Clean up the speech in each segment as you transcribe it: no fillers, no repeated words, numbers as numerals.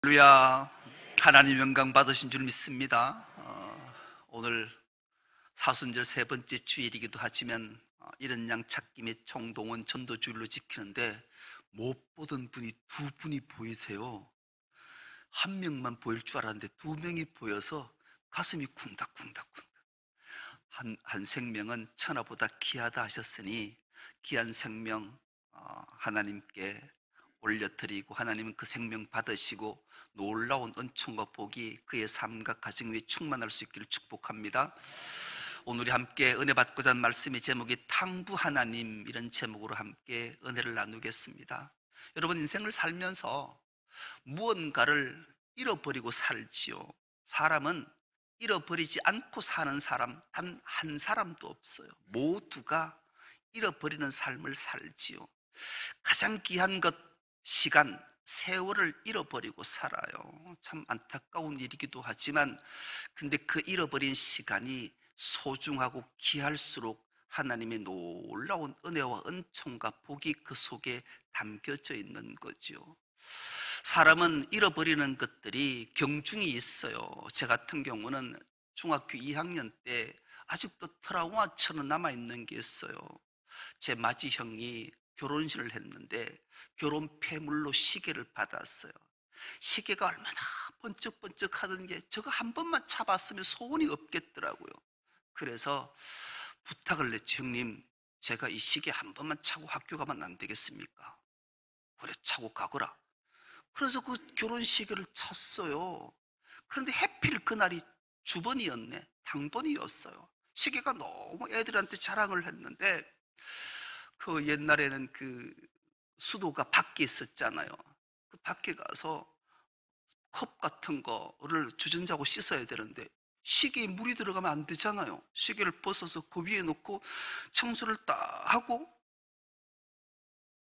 할렐루야. 하나님 영광 받으신 줄 믿습니다. 오늘 사순절 세 번째 주일이기도 하지만 이런 양 찾기 및 총동원 전도주일로 지키는데 못 보던 분이 두 분이 보이세요. 한 명만 보일 줄 알았는데 두 명이 보여서 가슴이 쿵닥쿵닥쿵닥. 한 생명은 천하보다 귀하다 하셨으니 귀한 생명 하나님께 올려드리고 하나님은 그 생명 받으시고 놀라운 은총과 복이 그의 삶과 가정 위에 충만할 수 있기를 축복합니다. 오늘 우리 함께 은혜 받고자 하는 말씀의 제목이 탕부 하나님, 이런 제목으로 함께 은혜를 나누겠습니다. 여러분, 인생을 살면서 무언가를 잃어버리고 살지요. 사람은 잃어버리지 않고 사는 사람 단 한 사람도 없어요. 모두가 잃어버리는 삶을 살지요. 가장 귀한 것, 시간, 세월을 잃어버리고 살아요. 참 안타까운 일이기도 하지만 근데 그 잃어버린 시간이 소중하고 귀할수록 하나님의 놀라운 은혜와 은총과 복이 그 속에 담겨져 있는 거죠. 사람은 잃어버리는 것들이 경중이 있어요. 제 같은 경우는 중학교 2학년 때 아직도 트라우마처럼 남아있는 게 있어요. 제 마지 형이 결혼식을 했는데 결혼 폐물로 시계를 받았어요. 시계가 얼마나 번쩍번쩍 하던 게 저거 한 번만 차봤으면 소원이 없겠더라고요. 그래서 부탁을 냈죠. 형님, 제가 이 시계 한 번만 차고 학교 가면 안 되겠습니까? 그래, 차고 가거라. 그래서 그 결혼 시계를 찼어요. 그런데 해필 그날이 주번이었네, 당번이었어요. 시계가 너무 애들한테 자랑을 했는데 그 옛날에는 그 수도가 밖에 있었잖아요. 그 밖에 가서 컵 같은 거를 주전자고 씻어야 되는데 시계에 물이 들어가면 안 되잖아요. 시계를 벗어서 그 위에 놓고 청소를 딱 하고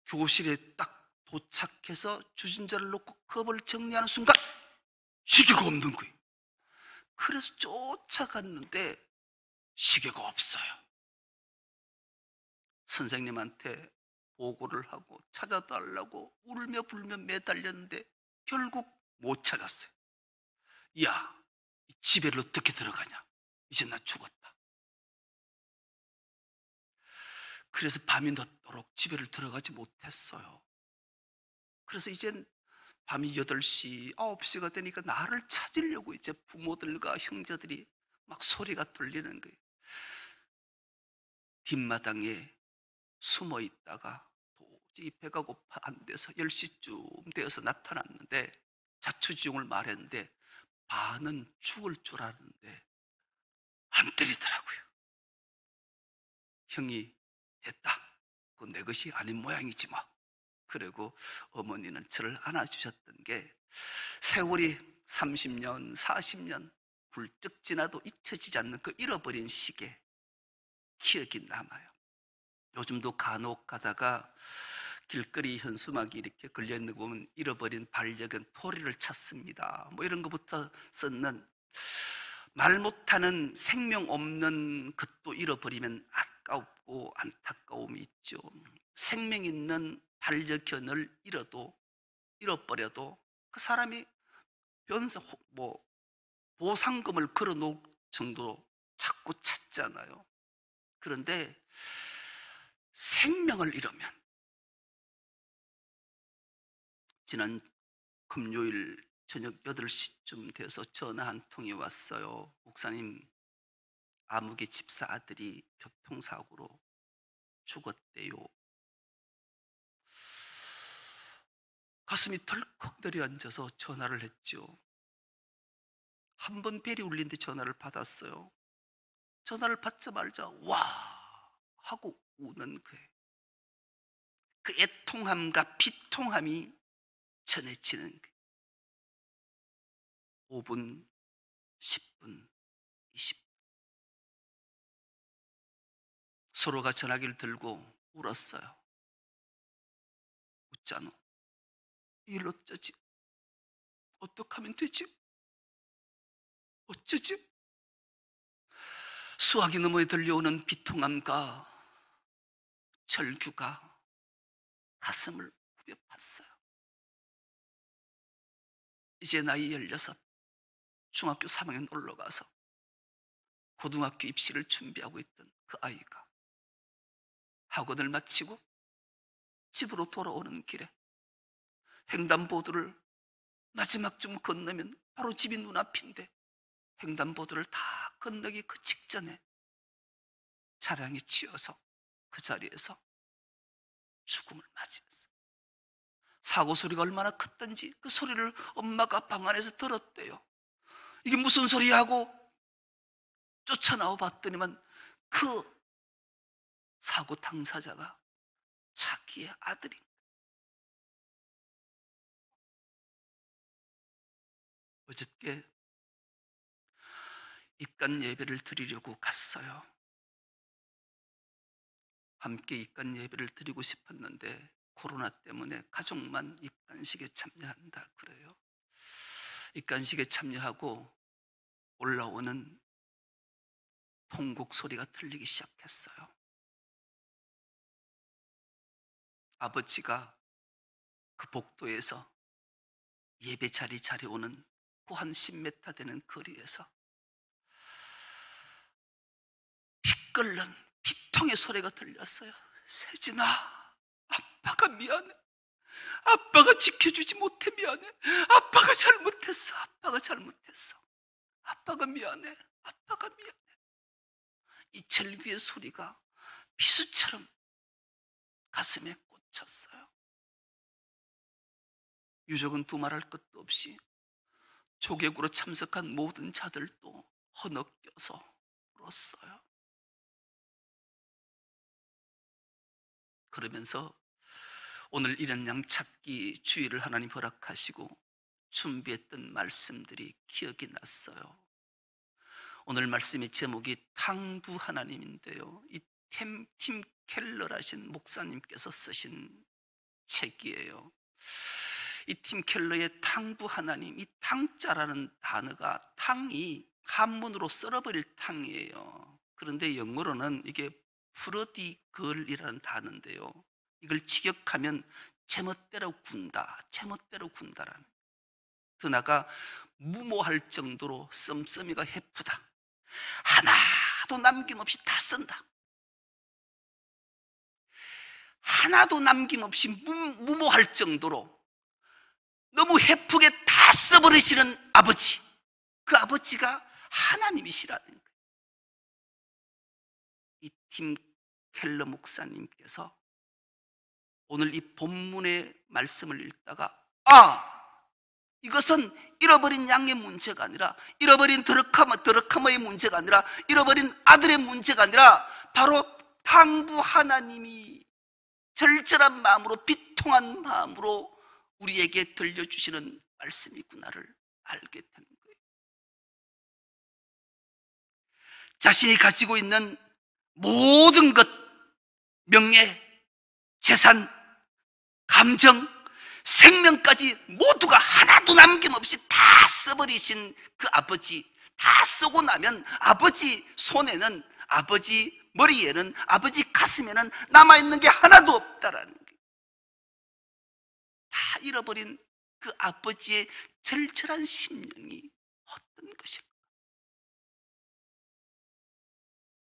교실에 딱 도착해서 주전자를 놓고 컵을 정리하는 순간 시계가 없는 거예요. 그래서 쫓아갔는데 시계가 없어요. 선생님한테 보고를 하고 찾아달라고 울며 불며 매달렸는데 결국 못 찾았어요. 야, 집에를 어떻게 들어가냐? 이제 나 죽었다. 그래서 밤이 늦도록 집에를 들어가지 못했어요. 그래서 이젠 밤이 8시, 9시가 되니까 나를 찾으려고 이제 부모들과 형제들이 막 소리가 들리는 거예요. 뒷마당에 숨어 있다가 도저히 배가 고파 안 돼서 10시쯤 되어서 나타났는데 자초지종을 말했는데 반은 죽을 줄 알았는데 안 때리더라고요. 형이 됐다, 그건 내 것이 아닌 모양이지 뭐. 그리고 어머니는 저를 안아주셨던 게 세월이 30년, 40년 훌쩍 지나도 잊혀지지 않는 그 잃어버린 시계, 기억이 남아요. 요즘도 간혹 가다가 길거리 현수막이 이렇게 걸려있는 거 보면 잃어버린 반려견 토리를 찾습니다, 뭐 이런 것부터 썼는, 말 못하는 생명 없는 것도 잃어버리면 아깝고 안타까움이 있죠. 생명 있는 반려견을 잃어버려도 그 사람이 변사 보상금을 걸어놓을 정도로 자꾸 찾잖아요. 그런데 생명을 잃으면, 지난 금요일 저녁 8시쯤 돼서 전화 한 통이 왔어요. 목사님, 아무개 집사 아들이 교통사고로 죽었대요. 가슴이 덜컥 내려앉아서 전화를 했죠. 한 번 벨이 울린데 전화를 받았어요. 전화를 받자마자 와 하고 우는 거예요. 그 애통함과 비통함이 전해지는 거예요. 5분, 10분, 20분 서로가 전화기를 들고 울었어요. 웃잖아. 이걸 어쩌지? 어떻게 하면 되지? 어쩌지? 수화기 너머에 들려오는 비통함과 절규가 가슴을 후벼 팠어요. 이제 나이 16, 중학교 3학년 올라가서 고등학교 입시를 준비하고 있던 그 아이가 학원을 마치고 집으로 돌아오는 길에 횡단보도를 마지막쯤 건너면 바로 집이 눈앞인데 횡단보도를 다 건너기 그 직전에 차량에 치여서 그 자리에서 죽음을 맞이했어. 사고 소리가 얼마나 컸던지 그 소리를 엄마가 방 안에서 들었대요. 이게 무슨 소리야 하고 쫓아나와 봤더니만 그 사고 당사자가 자기의 아들인 거예요. 어저께 입간 예배를 드리려고 갔어요. 함께 입간 예배를 드리고 싶었는데 코로나 때문에 가족만 입간식에 참여한다 그래요. 입간식에 참여하고 올라오는 통곡 소리가 들리기 시작했어요. 아버지가 그 복도에서 예배 자리에 오는 그 한 10m 되는 거리에서 피 끓는 피통의 소리가 들렸어요. 세진아, 아빠가 미안해. 아빠가 지켜주지 못해 미안해. 아빠가 잘못했어. 아빠가 잘못했어. 아빠가 미안해. 아빠가 미안해. 이 절규의 소리가 비수처럼 가슴에 꽂혔어요. 유족은 두말할 것도 없이 조객으로 참석한 모든 자들도 허덕여서 울었어요. 그러면서 오늘 이런 양찾기 주일을 하나님 허락하시고 준비했던 말씀들이 기억이 났어요. 오늘 말씀의 제목이 탕부 하나님인데요. 이 팀 켈러라신 목사님께서 쓰신 책이에요. 이 팀 켈러의 탕부 하나님, 이 탕자라는 단어가 탕이 한문으로 썰어버릴 탕이에요. 그런데 영어로는 이게 프로디글이라는 단어인데요. 이걸 직역하면 제멋대로 군다, 제멋대로 군다라는. 더 나아가 무모할 정도로 썸썸이가 해프다. 하나도 남김없이 다 쓴다. 하나도 남김없이 무모할 정도로 너무 해프게 다 써버리시는 아버지, 그 아버지가 하나님이시라는 거예요. 이 팀 켈러 목사님께서 오늘 이 본문의 말씀을 읽다가 이것은 잃어버린 양의 문제가 아니라, 잃어버린 드러카머의 문제가 아니라, 잃어버린 아들의 문제가 아니라 바로 탕부 하나님이 절절한 마음으로, 비통한 마음으로 우리에게 들려주시는 말씀이구나를 알게 된 거예요. 자신이 가지고 있는 모든 것, 명예, 재산, 감정, 생명까지 모두가 하나도 남김없이 다 써버리신 그 아버지, 다 쓰고 나면 아버지 손에는, 아버지 머리에는, 아버지 가슴에는 남아있는 게 하나도 없다라는 거예요. 다 잃어버린 그 아버지의 절절한 심령이 어떤 것일까?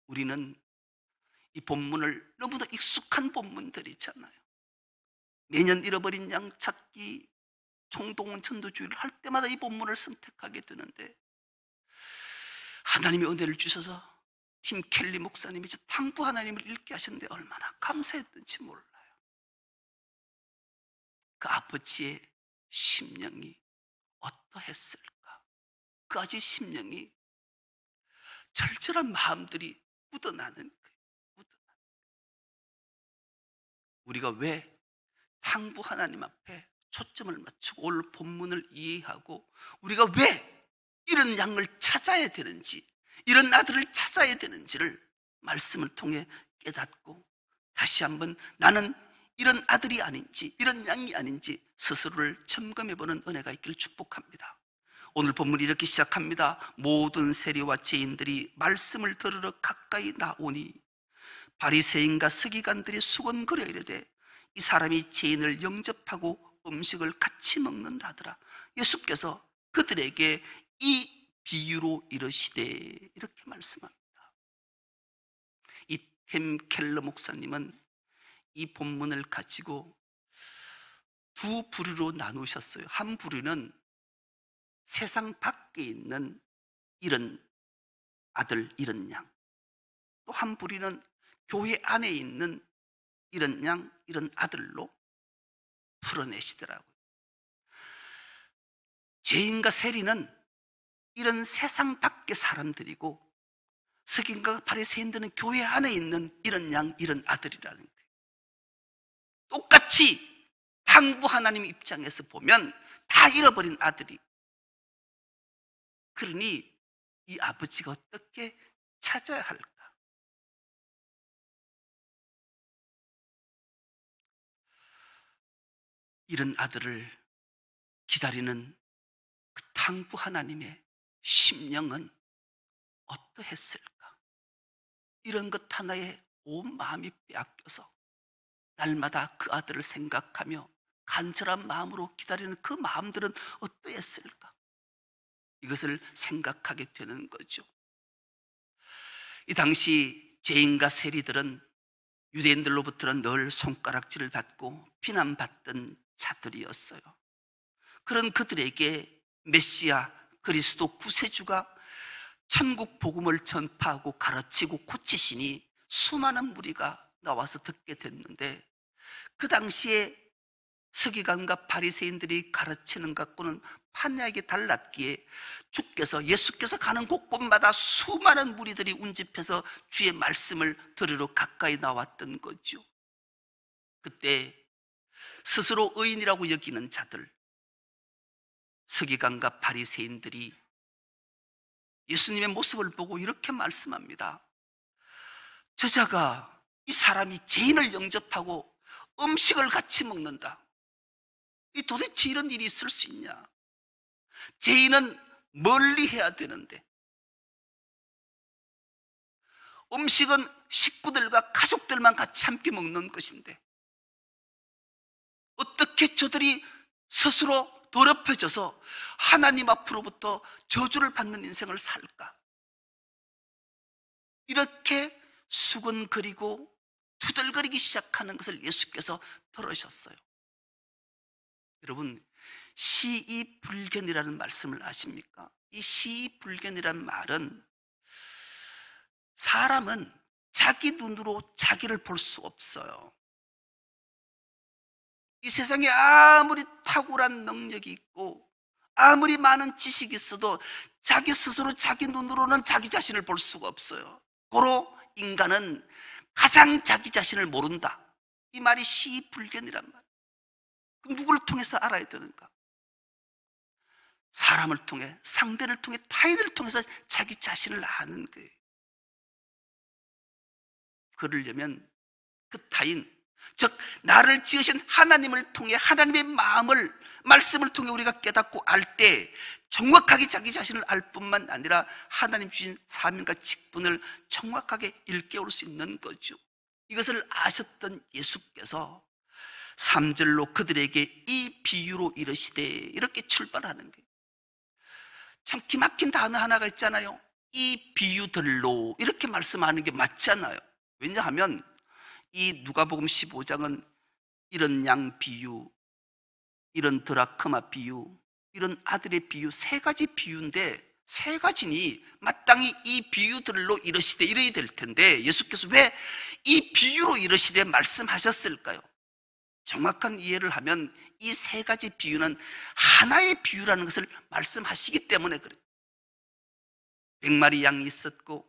우리는 이 본문을 너무나 익숙한 본문들이잖아요. 매년 잃어버린 양 찾기 총동원 전도주의를 할 때마다 이 본문을 선택하게 되는데, 하나님의 은혜를 주셔서 팀 켈리 목사님이 저 탕부 하나님을 읽게 하셨는데 얼마나 감사했던지 몰라요. 그 아버지의 심령이 어떠했을까? 그 아버지의 심령이 절절한 마음들이 묻어나는 거예요. 우리가 왜 탕부 하나님 앞에 초점을 맞추고 오늘 본문을 이해하고 우리가 왜 이런 양을 찾아야 되는지, 이런 아들을 찾아야 되는지를 말씀을 통해 깨닫고 다시 한번 나는 이런 아들이 아닌지, 이런 양이 아닌지 스스로를 점검해보는 은혜가 있기를 축복합니다. 오늘 본문이 이렇게 시작합니다. 모든 세리와 죄인들이 말씀을 들으러 가까이 나오니 바리새인과 서기관들이 수건거려 이르되 이 사람이 죄인을 영접하고 음식을 같이 먹는다더라. 예수께서 그들에게 이 비유로 이르시되 이렇게 말씀합니다. 이 팀 켈러 목사님은 이 본문을 가지고 두 부류로 나누셨어요. 한 부류는 세상 밖에 있는 이런 아들, 이런 양. 또 한 부류는 교회 안에 있는 이런 양, 이런 아들로 풀어내시더라고요. 죄인과 세리는 이런 세상 밖의 사람들이고, 서기관과 바리새인들은 교회 안에 있는 이런 양, 이런 아들이라는 거예요. 똑같이 당부 하나님 입장에서 보면 다 잃어버린 아들이. 그러니 이 아버지가 어떻게 찾아야 할까? 이런 아들을 기다리는 그 당부 하나님의 심령은 어떠했을까? 이런 것 하나에 온 마음이 빼앗겨서 날마다 그 아들을 생각하며 간절한 마음으로 기다리는 그 마음들은 어떠했을까? 이것을 생각하게 되는 거죠. 이 당시 죄인과 세리들은 유대인들로부터는 늘 손가락질을 받고 비난받던 자들이었어요. 그런 그들에게 메시아 그리스도 구세주가 천국 복음을 전파하고 가르치고 고치시니 수많은 무리가 나와서 듣게 됐는데, 그 당시에 서기관과 바리새인들이 가르치는 것과는 판야하게 달랐기에 예수께서 가는 곳곳마다 수많은 무리들이 운집해서 주의 말씀을 들으러 가까이 나왔던 거죠. 그때 스스로 의인이라고 여기는 자들, 서기관과 바리새인들이 예수님의 모습을 보고 이렇게 말씀합니다. 저자가, 이 사람이 죄인을 영접하고 음식을 같이 먹는다. 이 도대체 이런 일이 있을 수 있냐? 죄인은 멀리 해야 되는데, 음식은 식구들과 가족들만 같이 함께 먹는 것인데, 어떻게 저들이 스스로 더럽혀져서 하나님 앞으로부터 저주를 받는 인생을 살까? 이렇게 수근거리고 투덜거리기 시작하는 것을 예수께서 들으셨어요. 여러분, 시의불견이라는 말씀을 아십니까? 이 시의불견이라는 말은 사람은 자기 눈으로 자기를 볼 수 없어요. 이 세상에 아무리 탁월한 능력이 있고 아무리 많은 지식이 있어도 자기 스스로 자기 눈으로는 자기 자신을 볼 수가 없어요. 고로 인간은 가장 자기 자신을 모른다. 이 말이 시의불견이란 말. 누구를 통해서 알아야 되는가? 사람을 통해, 상대를 통해, 타인을 통해서 자기 자신을 아는 거예요. 그러려면 그 타인, 즉 나를 지으신 하나님을 통해, 하나님의 말씀을 통해 우리가 깨닫고 알 때 정확하게 자기 자신을 알 뿐만 아니라 하나님 주신 사명과 직분을 정확하게 일깨울 수 있는 거죠. 이것을 아셨던 예수께서 3절로 그들에게 이 비유로 이르시되 이렇게 출발하는 거예요. 참 기막힌 단어 하나가 있잖아요. 이 비유들로 이렇게 말씀하는 게 맞잖아요. 왜냐하면 이 누가복음 15장은 이런 양 비유, 이런 드라크마 비유, 이런 아들의 비유, 세 가지 비유인데 세 가지니 마땅히 이 비유들로 이르시되 이래야 될 텐데 예수께서 왜 이 비유로 이르시되 말씀하셨을까요? 정확한 이해를 하면 이 세 가지 비유는 하나의 비유라는 것을 말씀하시기 때문에 그래요. 100마리 양이 있었고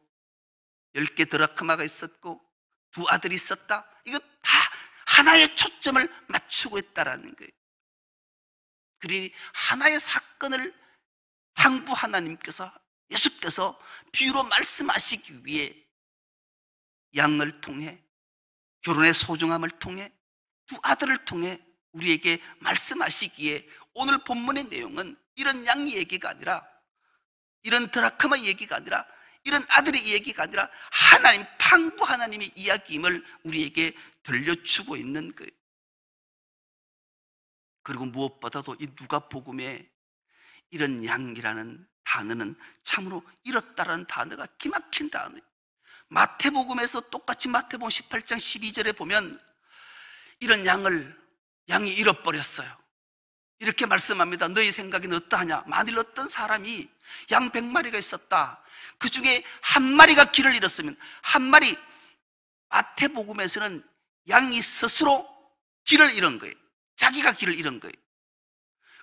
10개 드라크마가 있었고 두 아들이 있었다. 이거 다 하나의 초점을 맞추고 있다라는 거예요. 그러니 하나의 사건을 당부 하나님께서, 예수께서 비유로 말씀하시기 위해 양을 통해, 결혼의 소중함을 통해, 두 아들을 통해 우리에게 말씀하시기에 오늘 본문의 내용은 이런 양 얘기가 아니라, 이런 드라크마 얘기가 아니라, 이런 아들의 얘기가 아니라 하나님, 당부 하나님의 이야기임을 우리에게 들려주고 있는 거예요. 그리고 무엇보다도 이 누가복음의 이런 양이라는 단어는 참으로 잃었다라는 단어가 기막힌 단어예요. 마태복음에서 똑같이 마태복음 18장 12절에 보면 이런 양이 잃어버렸어요. 이렇게 말씀합니다. 너희 생각에는 어떠하냐? 만일 어떤 사람이 양 100마리가 있었다. 그 중에 한 마리가 길을 잃었으면, 한 마리, 마태복음에서는 양이 스스로 길을 잃은 거예요. 자기가 길을 잃은 거예요.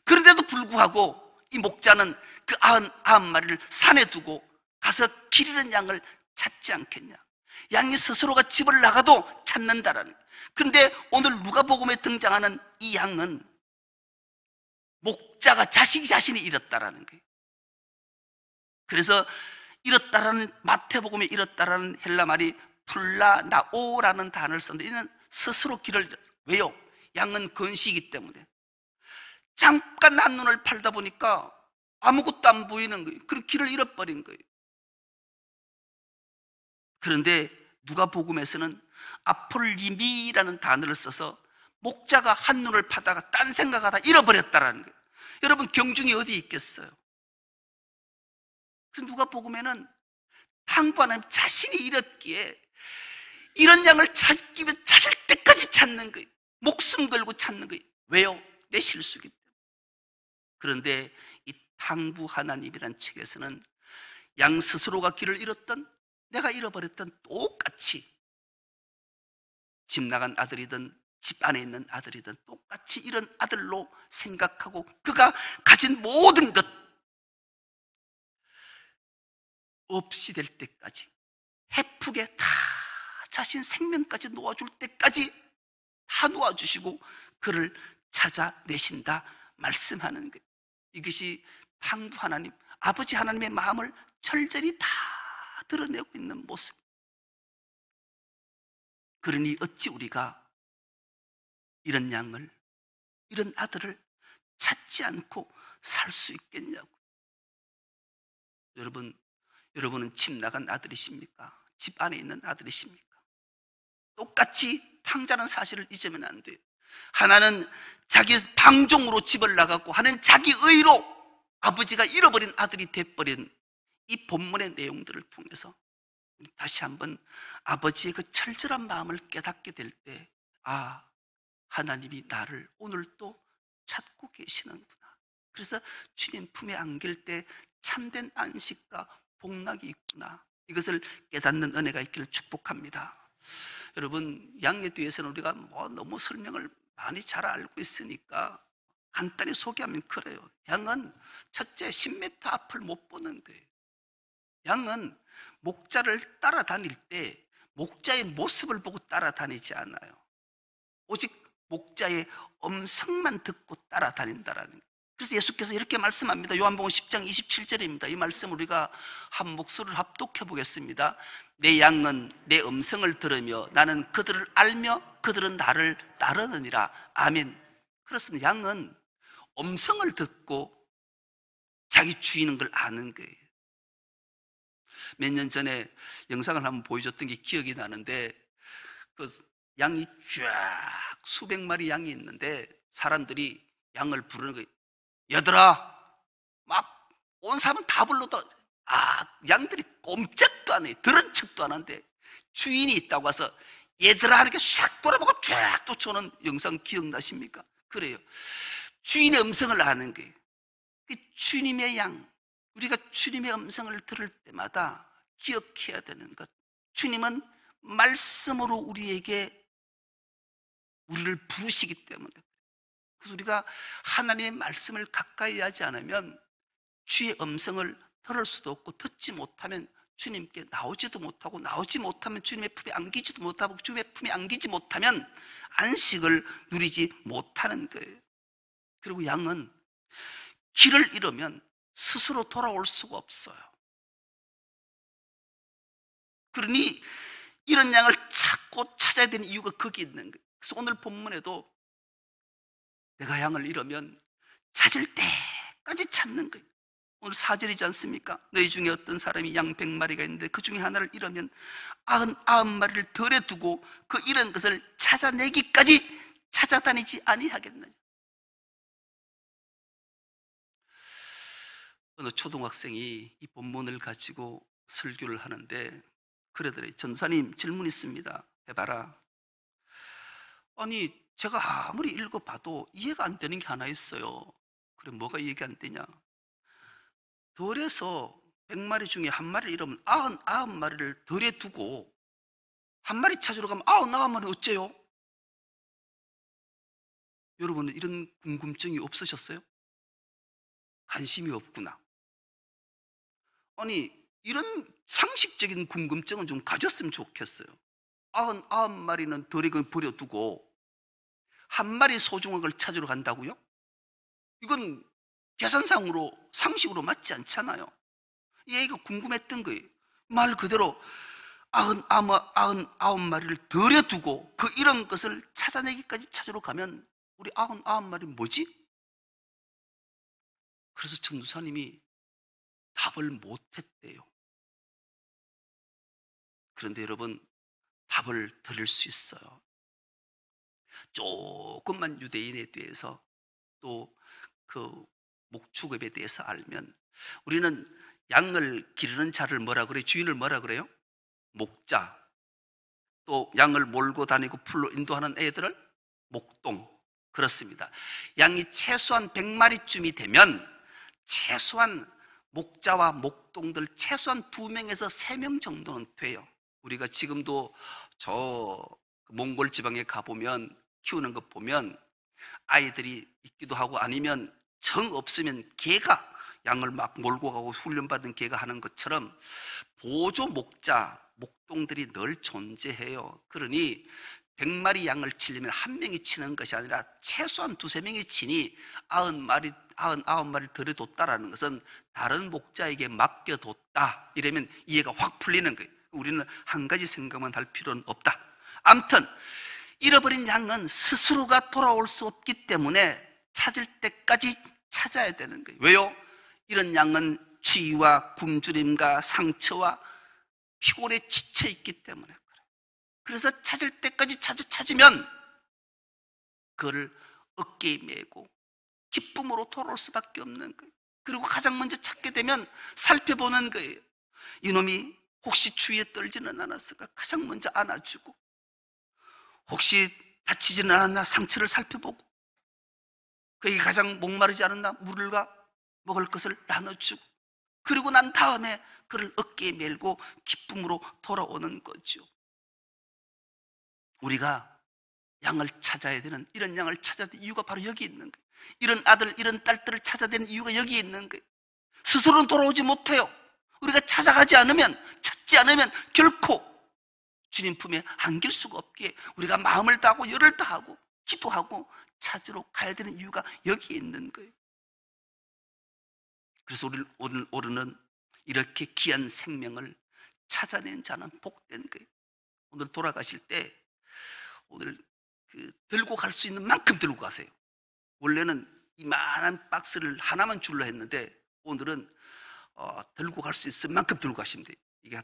그런데도 불구하고 이 목자는 그 90마리를 산에 두고 가서 길 잃은 양을 찾지 않겠냐? 양이 스스로가 집을 나가도 찾는다라는 거예요. 그런데 오늘 누가복음에 등장하는 이 양은 목자가 자신이 잃었다라는 거예요. 그래서 잃었다라는, 마태복음에 잃었다라는 헬라 말이 플라나오라는 단어를 썼는데, 이는 스스로 길을 잃었어요. 왜요? 양은 건시이기 때문에. 잠깐 한눈을 팔다 보니까 아무것도 안 보이는 거예요. 그럼 길을 잃어버린 거예요. 그런데 누가복음에서는 아폴리미라는 단어를 써서 목자가 한눈을 파다가 딴 생각하다 잃어버렸다라는 거예요. 여러분, 경중이 어디 있겠어요? 그래서 누가복음에는 탕부하는 자신이 잃었기에 이런 양을 찾기 위해 찾을 때까지 찾는 거예요. 목숨 걸고 찾는 거예요. 왜요? 내 실수기 때문에. 그런데 이 탕부 하나님이란 책에서는 양 스스로가 길을 잃었던, 내가 잃어버렸던 똑같이, 집 나간 아들이든 집 안에 있는 아들이든 똑같이 이런 아들로 생각하고 그가 가진 모든 것 없이 될 때까지, 해프게 다 자신 생명까지 놓아줄 때까지 다 놓아주시고 그를 찾아내신다 말씀하는 것. 이것이 탕부 하나님, 아버지 하나님의 마음을 철저히 다 드러내고 있는 모습. 그러니 어찌 우리가 이런 양을, 이런 아들을 찾지 않고 살 수 있겠냐고. 여러분은 집 나간 아들이십니까? 집 안에 있는 아들이십니까? 똑같이 탕자는 사실을 잊으면 안 돼요. 하나는 자기 방종으로 집을 나갔고, 하나는 자기 의로 아버지가 잃어버린 아들이 돼버린 이 본문의 내용들을 통해서 다시 한번 아버지의 그 철저한 마음을 깨닫게 될 때, 아, 하나님이 나를 오늘 또 찾고 계시는구나. 그래서 주님 품에 안길 때 참된 안식과 복락이 있구나. 이것을 깨닫는 은혜가 있기를 축복합니다. 여러분, 양에 대해서는 우리가 너무 설명을 많이 잘 알고 있으니까 간단히 소개하면 그래요. 양은 첫째 10m 앞을 못 보는 거예요. 양은 목자를 따라다닐 때 목자의 모습을 보고 따라다니지 않아요. 오직 목자의 음성만 듣고 따라다닌다라는 거예요. 그래서 예수께서 이렇게 말씀합니다. 요한복음 10장 27절입니다. 이 말씀 우리가 한 목소리를 합독해 보겠습니다. 내 양은 내 음성을 들으며 나는 그들을 알며 그들은 나를 따르느니라. 아멘. 그렇습니다. 양은 음성을 듣고 자기 주인인 걸 아는 거예요. 몇 년 전에 영상을 한번 보여줬던 게 기억이 나는데, 그 양이 쫙 수백 마리 양이 있는데 사람들이 양을 부르는 거예요. 얘들아, 막 온 사람은 다 불러도 양들이 꼼짝도 안 해. 들은 척도 안 하는데 주인이 있다고 해서 얘들아 이렇게 싹 돌아보고 쫙 쫓아오는 영상 기억나십니까? 그래요. 주인의 음성을 아는 거예요. 주님의 양, 우리가 주님의 음성을 들을 때마다 기억해야 되는 것, 주님은 말씀으로 우리를 부르시기 때문에. 그래서 우리가 하나님의 말씀을 가까이 하지 않으면 주의 음성을 들을 수도 없고, 듣지 못하면 주님께 나오지도 못하고, 나오지 못하면 주님의 품에 안기지도 못하고, 주님의 품에 안기지 못하면 안식을 누리지 못하는 거예요. 그리고 양은 길을 잃으면 스스로 돌아올 수가 없어요. 그러니 이런 양을 찾고 찾아야 되는 이유가 거기 있는 거예요. 그래서 오늘 본문에도 내가 양을 잃으면 찾을 때까지 찾는 거예요. 오늘 4절이지 않습니까? 너희 중에 어떤 사람이 양 100마리가 있는데 그 중에 하나를 잃으면 90마리를 덜에 두고 그 잃은 것을 찾아내기까지 찾아다니지 아니하겠느냐. 어느 초등학생이 이 본문을 가지고 설교를 하는데 그러더래요. 전사님, 질문 있습니다. 해봐라. 아니, 제가 아무리 읽어봐도 이해가 안 되는 게 하나 있어요. 그래, 뭐가 이해가 안 되냐? 덜에서 100마리 중에 한 마리를 잃으면 99마리를 덜에 두고 한 마리 찾으러 가면 99마리 어째요? 여러분은 이런 궁금증이 없으셨어요? 관심이 없구나. 아니, 이런 상식적인 궁금증은 좀 가졌으면 좋겠어요. 99마리는 덜에 버려두고 한 마리 소중한 걸 찾으러 간다고요? 이건 계산상으로 상식으로 맞지 않잖아요. 이 애가 궁금했던 거예요. 말 그대로 99마리를 들여두고 그 이런 것을 찾아내기까지 찾으러 가면 우리 99마리 뭐지? 그래서 전도사님이 답을 못했대요. 그런데 여러분, 답을 드릴 수 있어요. 조금만 유대인에 대해서 또 그 목축업에 대해서 알면, 우리는 양을 기르는 자를 뭐라 그래요? 주인을 뭐라 그래요? 목자. 또 양을 몰고 다니고 풀로 인도하는 애들을 목동. 그렇습니다. 양이 최소한 100마리쯤이 되면 최소한 목자와 목동들 최소한 2명에서 3명 정도는 돼요. 우리가 지금도 저 몽골 지방에 가보면 키우는 것 보면 아이들이 있기도 하고, 아니면 정 없으면 개가 양을 막 몰고 가고 훈련받은 개가 하는 것처럼 보조 목자, 목동들이 늘 존재해요. 그러니 100마리 양을 치려면 한 명이 치는 것이 아니라 최소한 2~3명이 치니 90마리, 99마리를 들여뒀다라는 것은 다른 목자에게 맡겨뒀다, 이러면 이해가 확 풀리는 거예요. 우리는 한 가지 생각만 할 필요는 없다. 아무튼 잃어버린 양은 스스로가 돌아올 수 없기 때문에 찾을 때까지 찾아야 되는 거예요. 왜요? 이런 양은 추위와 굶주림과 상처와 피곤에 지쳐 있기 때문에 그래요. 그래서 찾을 때까지 찾으면 그걸 어깨에 메고 기쁨으로 돌아올 수밖에 없는 거예요. 그리고 가장 먼저 찾게 되면 살펴보는 거예요. 이놈이 혹시 추위에 떨지는 않았을까? 가장 먼저 안아주고, 혹시 다치지는 않았나? 상처를 살펴보고, 그에게 가장 목마르지 않았나? 물과 먹을 것을 나눠주고, 그리고 난 다음에 그를 어깨에 메고 기쁨으로 돌아오는 거죠. 우리가 양을 찾아야 되는, 이런 양을 찾아야 되는 이유가 바로 여기 있는 거예요. 이런 아들, 이런 딸들을 찾아야 되는 이유가 여기 있는 거예요. 스스로는 돌아오지 못해요. 우리가 찾아가지 않으면, 찾지 않으면 결코 주님 품에 안길 수가 없기에 우리가 마음을 다하고 열을 다하고 기도하고 찾으러 가야 되는 이유가 여기 있는 거예요. 그래서 오늘은 이렇게 귀한 생명을 찾아낸 자는 복된 거예요. 오늘 돌아가실 때 오늘 들고 갈 수 있는 만큼 들고 가세요. 원래는 이만한 박스를 하나만 줄로 했는데 오늘은 들고 갈 수 있을 만큼 들고 가시면 돼요. 이게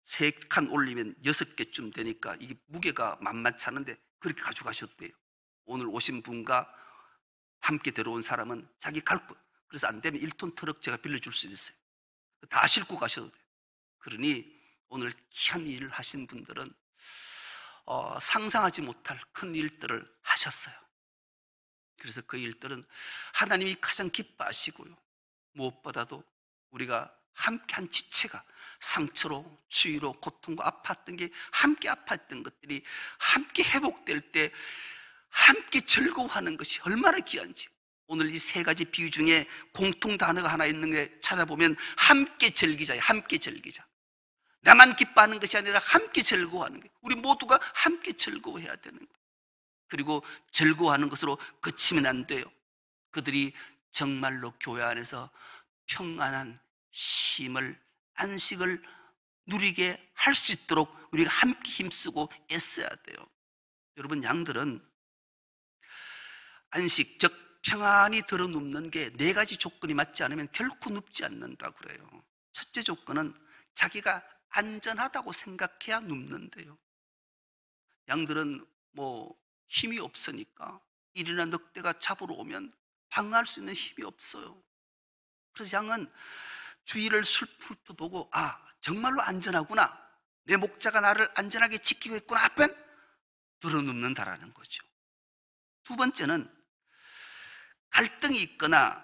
3칸 올리면 6개쯤 되니까 이게 무게가 만만치 않은데 그렇게 가져가셔도 돼요. 오늘 오신 분과 함께 들어온 사람은 자기 갈 것, 그래서 안 되면 1톤 트럭 제가 빌려줄 수 있어요. 다 싣고 가셔도 돼요. 그러니 오늘 귀한 일을 하신 분들은 상상하지 못할 큰 일들을 하셨어요. 그래서 그 일들은 하나님이 가장 기뻐하시고요, 무엇보다도 우리가 함께한 지체가 상처로, 추위로, 고통과 아팠던 게, 함께 아팠던 것들이 함께 회복될 때 함께 즐거워하는 것이 얼마나 귀한지. 오늘 이 3가지 비유 중에 공통 단어가 하나 있는 게 찾아보면 함께 즐기자예요. 함께 즐기자. 나만 기뻐하는 것이 아니라 함께 즐거워하는 거예요. 우리 모두가 함께 즐거워해야 되는 거예요. 그리고 즐거워하는 것으로 그치면 안 돼요. 그들이 정말로 교회 안에서 평안한 쉼을, 안식을 누리게 할 수 있도록 우리가 함께 힘쓰고 애써야 돼요. 여러분, 양들은 안식, 즉 평안히 들어 눕는 게 4가지 조건이 맞지 않으면 결코 눕지 않는다고 그래요. 첫째 조건은 자기가 안전하다고 생각해야 눕는데요. 양들은 힘이 없으니까 일이나 늑대가 잡으러 오면 방어할 수 있는 힘이 없어요. 그래서 양은 주위를 훑어보고 정말로 안전하구나, 내 목자가 나를 안전하게 지키고 있구나 하면 들어눕는다라는 거죠. 두 번째는 갈등이 있거나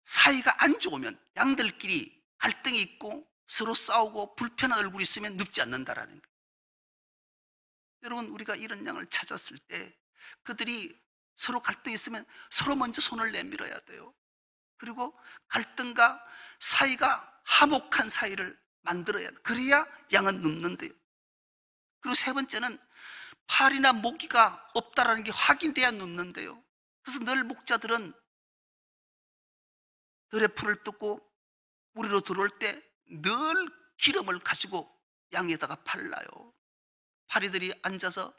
사이가 안 좋으면, 양들끼리 갈등이 있고 서로 싸우고 불편한 얼굴이 있으면 눕지 않는다라는 거예요. 여러분, 우리가 이런 양을 찾았을 때 그들이 서로 갈등이 있으면 서로 먼저 손을 내밀어야 돼요. 그리고 갈등과 사이가 화목한 사이를 만들어야 돼요. 그래야 양은 눕는데요. 그리고 세 번째는 팔이나 모기가 없다라는 게 확인돼야 눕는데요. 그래서 늘 목자들은 들의 풀을 뜯고 우리로 들어올 때 늘 기름을 가지고 양에다가 발라요. 파리들이 앉아서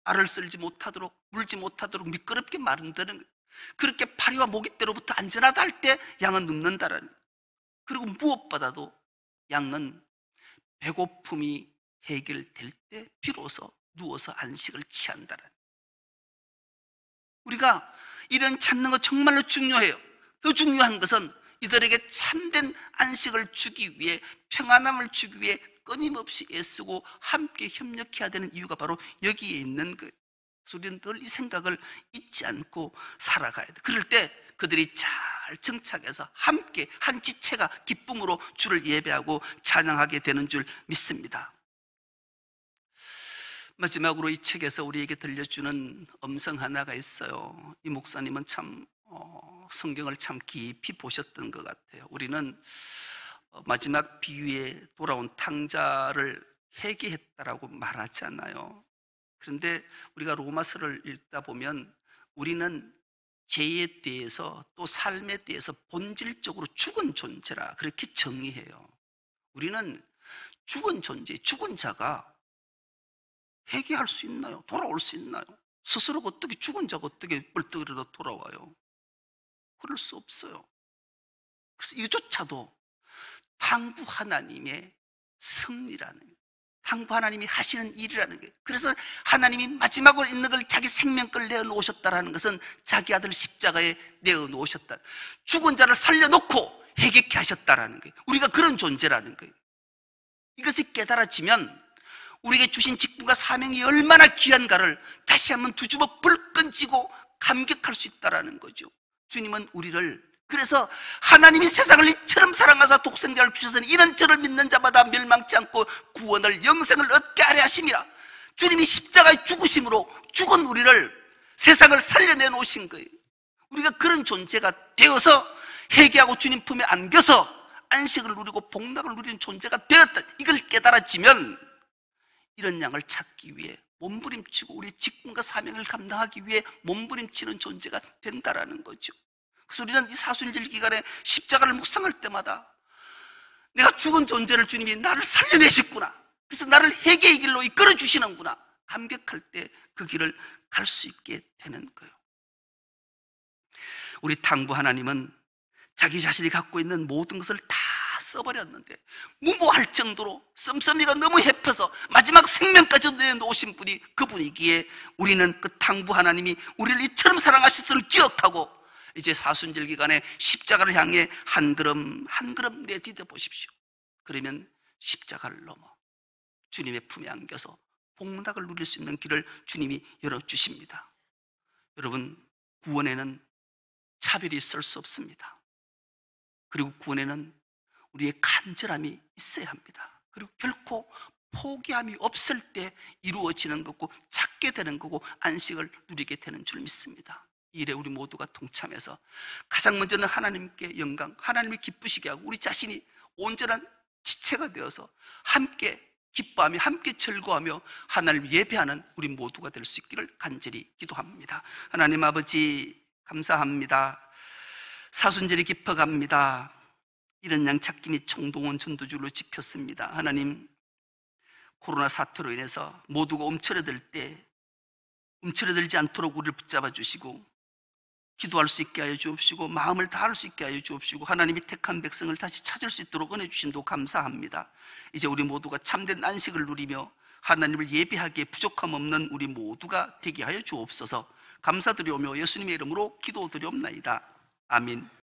알을 쓸지 못하도록, 물지 못하도록 미끄럽게 만드는 거예요. 그렇게 파리와 모기떼로부터 안전하다 할 때 양은 눕는다라는 거예요. 그리고 무엇보다도 양은 배고픔이 해결될 때 비로소 누워서 안식을 취한다라는 거예요. 우리가 이런 찾는 거 정말로 중요해요. 더 중요한 것은 이들에게 참된 안식을 주기 위해, 평안함을 주기 위해 끊임없이 애쓰고 함께 협력해야 되는 이유가 바로 여기에 있는 거예요. 그래서 우리는 늘 이 생각을 잊지 않고 살아가야 돼. 그럴 때 그들이 잘 정착해서 함께 한 지체가 기쁨으로 주를 예배하고 찬양하게 되는 줄 믿습니다. 마지막으로 이 책에서 우리에게 들려주는 음성 하나가 있어요. 이 목사님은 참 성경을 참 깊이 보셨던 것 같아요. 우리는 마지막 비유에 돌아온 탕자를 회개했다라고 말하잖아요. 그런데 우리가 로마서를 읽다 보면 우리는 죄에 대해서 또 삶에 대해서 본질적으로 죽은 존재라 그렇게 정의해요. 우리는 죽은 존재, 죽은 자가 회개할 수 있나요? 돌아올 수 있나요? 스스로가 어떻게, 죽은 자가 어떻게 벌떡이라도 돌아와요? 그럴 수 없어요. 그래서 이조차도 당부 하나님의 승리라는 거예요. 당부 하나님이 하시는 일이라는 거예요. 그래서 하나님이 마지막으로 있는 걸 자기 생명걸 내어놓으셨다는 것은 자기 아들 십자가에 내어놓으셨다. 죽은 자를 살려놓고 회개케 하셨다는 거예요. 우리가 그런 존재라는 거예요. 이것이 깨달아지면 우리에게 주신 직분과 사명이 얼마나 귀한가를 다시 한번 두 주먹 불끈 쥐고 감격할 수 있다는 거죠. 주님은 우리를, 그래서 하나님이 세상을 이처럼 사랑하사 독생자를 주셔서는 이는 저를 믿는 자마다 멸망치 않고 구원을, 영생을 얻게 하려 하심이라. 주님이 십자가의 죽으심으로 죽은 우리를 세상을 살려내 놓으신 거예요. 우리가 그런 존재가 되어서 회개하고 주님 품에 안겨서 안식을 누리고 복락을 누리는 존재가 되었다. 이걸 깨달아지면 이런 양을 찾기 위해 몸부림치고 우리 직분과 사명을 감당하기 위해 몸부림치는 존재가 된다라는 거죠. 그래서 우리는 이 사순절 기간에 십자가를 묵상할 때마다 내가 죽은 존재를 주님이 나를 살려내셨구나, 그래서 나를 회개의 길로 이끌어 주시는구나, 감격할 때 그 길을 갈 수 있게 되는 거예요. 우리 당부 하나님은 자기 자신이 갖고 있는 모든 것을 다 써버렸는데 무모할 정도로 씀씀이가 너무 해펴서 마지막 생명까지 내놓으신 분이 그분이기에 우리는 그 당부 하나님이 우리를 이처럼 사랑하셨음을 기억하고 이제 사순절 기간에 십자가를 향해 한 걸음 한 걸음 내디뎌 보십시오. 그러면 십자가를 넘어 주님의 품에 안겨서 복락을 누릴 수 있는 길을 주님이 열어주십니다. 여러분, 구원에는 차별이 있을 수 없습니다. 그리고 구원에는 우리의 간절함이 있어야 합니다. 그리고 결코 포기함이 없을 때 이루어지는 거고 찾게 되는 거고 안식을 누리게 되는 줄 믿습니다. 이 일에 우리 모두가 동참해서 가장 먼저는 하나님께 영광, 하나님을 기쁘시게 하고 우리 자신이 온전한 지체가 되어서 함께 기뻐하며 함께 즐거워하며 하나님을 예배하는 우리 모두가 될 수 있기를 간절히 기도합니다. 하나님 아버지, 감사합니다. 사순절이 깊어갑니다. 이런 양 찾기 및 총동원 전도주로 지켰습니다. 하나님, 코로나 사태로 인해서 모두가 움츠러들 때 움츠러들지 않도록 우리를 붙잡아 주시고 기도할 수 있게 하여 주옵시고 마음을 다할 수 있게 하여 주옵시고 하나님이 택한 백성을 다시 찾을 수 있도록 은혜 주심도 감사합니다. 이제 우리 모두가 참된 안식을 누리며 하나님을 예배하기에 부족함 없는 우리 모두가 되게 하여 주옵소서. 감사드리오며 예수님의 이름으로 기도드리옵나이다. 아멘.